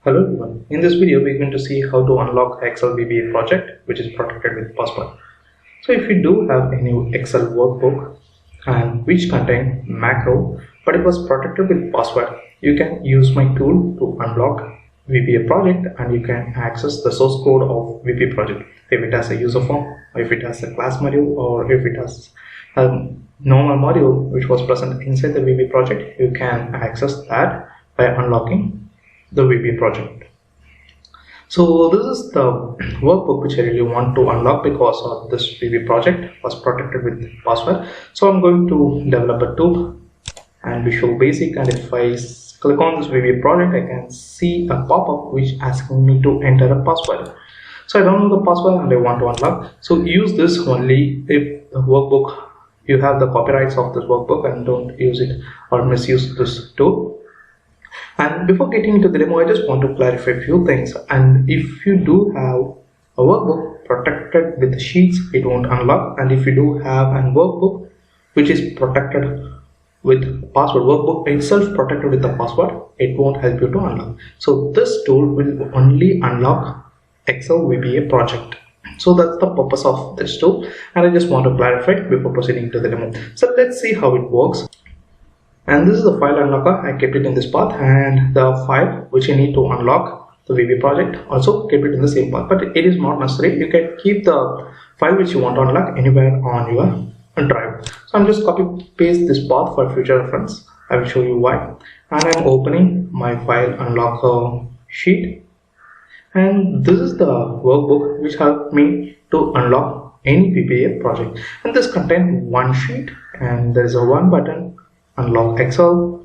Hello everyone. In this video, we're going to see how to unlock Excel VBA project, which is protected with password. So if you do have any Excel workbook and which contain macro, but it was protected with password, you can use my tool to unlock VBA project and you can access the source code of VBA project. If it has a user form, or if it has a class module, or if it has a normal module which was present inside the VBA project, you can access that by unlocking the VBA project. So this is the workbook which I really want to unlock because of this VBA project was protected with password. So I'm going to develop a tool and Visual Basic, and if I click on this VBA project, I can see a pop-up which asking me to enter a password. So I don't know the password and I want to unlock. So use this only if the workbook, you have the copyrights of this workbook, and don't use it or misuse this tool. And before getting into the demo, I just want to clarify a few things. And if you do have a workbook protected with sheets, it won't unlock. And if you do have a workbook which is protected with password, workbook itself protected with the password, it won't help you to unlock. So this tool will only unlock Excel VBA project. So that's the purpose of this tool, and I just want to clarify before proceeding to the demo. So let's see how it works. And this is the file unlocker. I kept it in this path, and the file which I need to unlock the VBA project also kept it in the same path, but it is not necessary. You can keep the file which you want to unlock anywhere on your drive. So I'm just copy paste this path for future reference. I will show you why. And I'm opening my file unlocker sheet, and this is the workbook which helped me to unlock any VBA project. And this contains one sheet, and there is a one button, unlock Excel,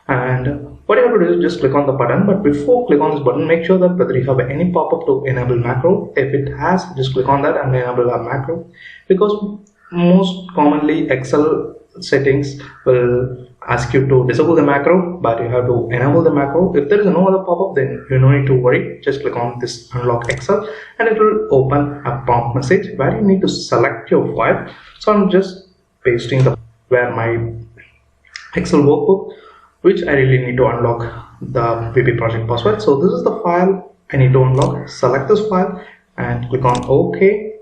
and what you have to do is just click on the button. But before click on this button, make sure that whether you have any pop-up to enable macro. If it has, just click on that and enable a macro, because most commonly Excel settings will ask you to disable the macro, but you have to enable the macro. If there is no other pop-up, then you no need to worry. Just click on this unlock Excel and it will open a prompt message where you need to select your file. So I'm just pasting the where my Excel workbook which I really need to unlock the VBA project password. So this is the file I need to unlock. Select this file and click on OK.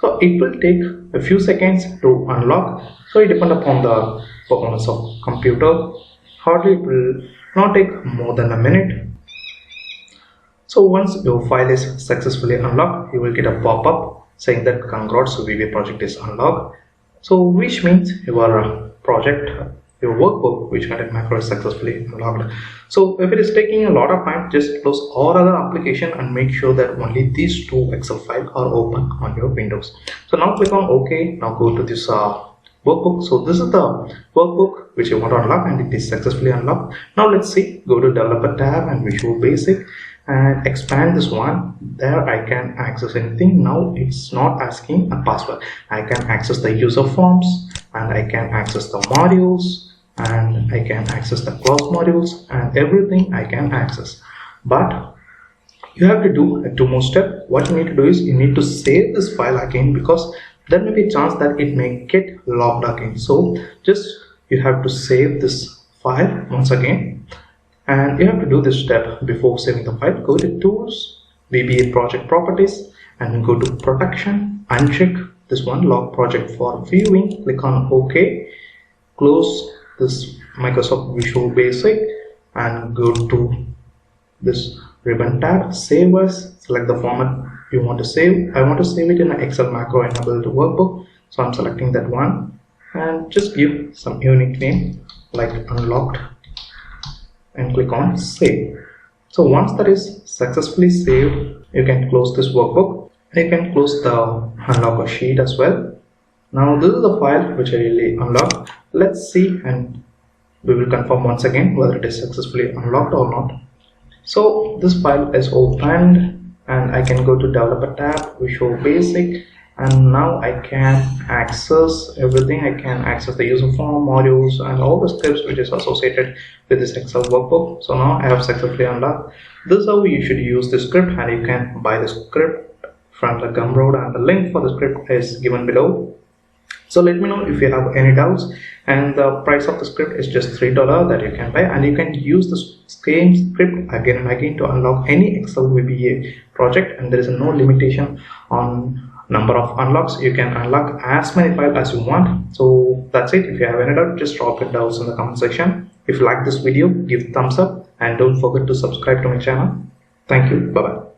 So it will take a few seconds to unlock. So it depends upon the performance of computer. Hardly it will not take more than a minute. So once your file is successfully unlocked, you will get a pop-up saying that congrats, VBA project is unlocked. So which means your project, your workbook which contains macro is successfully unlocked. So if it is taking a lot of time, just close all other application and make sure that only these two Excel files are open on your Windows. So now click on OK. Now go to this workbook. So this is the workbook which you want to unlock, and it is successfully unlocked. Now let's see, go to Developer tab and Visual Basic and expand this one. There I can access anything. Now it's not asking a password. I can access the user forms, and I can access the modules, and I can access the class modules, and everything I can access. But you have to do a two more step. What you need to do is you need to save this file again, because there may be a chance that it may get logged again. So just you have to save this file once again, and you have to do this step before saving the file. Go to Tools, VBA Project Properties, and go to Protection, uncheck this one, Log Project for Viewing. Click on OK. Close this Microsoft Visual Basic and go to this ribbon tab, Save As. Select the format you want to save. I want to save it in an Excel macro enabled workbook, so I'm selecting that one, and just give some unique name like unlocked and click on Save. So once that is successfully saved, you can close this workbook. You can close the unlocker sheet as well. Now this is the file which I really unlocked. Let's see, and we will confirm once again whether it is successfully unlocked or not. So this file is opened, and I can go to Developer tab, Visual Basic, and now I can access everything. I can access the user form, modules, and all the scripts which is associated with this Excel workbook. So now I have successfully unlocked. This is how you should use the script, and you can buy the script from the Gumroad, and the link for the script is given below. So let me know if you have any doubts, and the price of the script is just $3 that you can buy, and you can use the same script again and again to unlock any Excel VBA project, and there is no limitation on number of unlocks. You can unlock as many files as you want. So that's it. If you have any doubt, just drop it down in the comment section. If you like this video, give thumbs up and don't forget to subscribe to my channel. Thank you. Bye bye.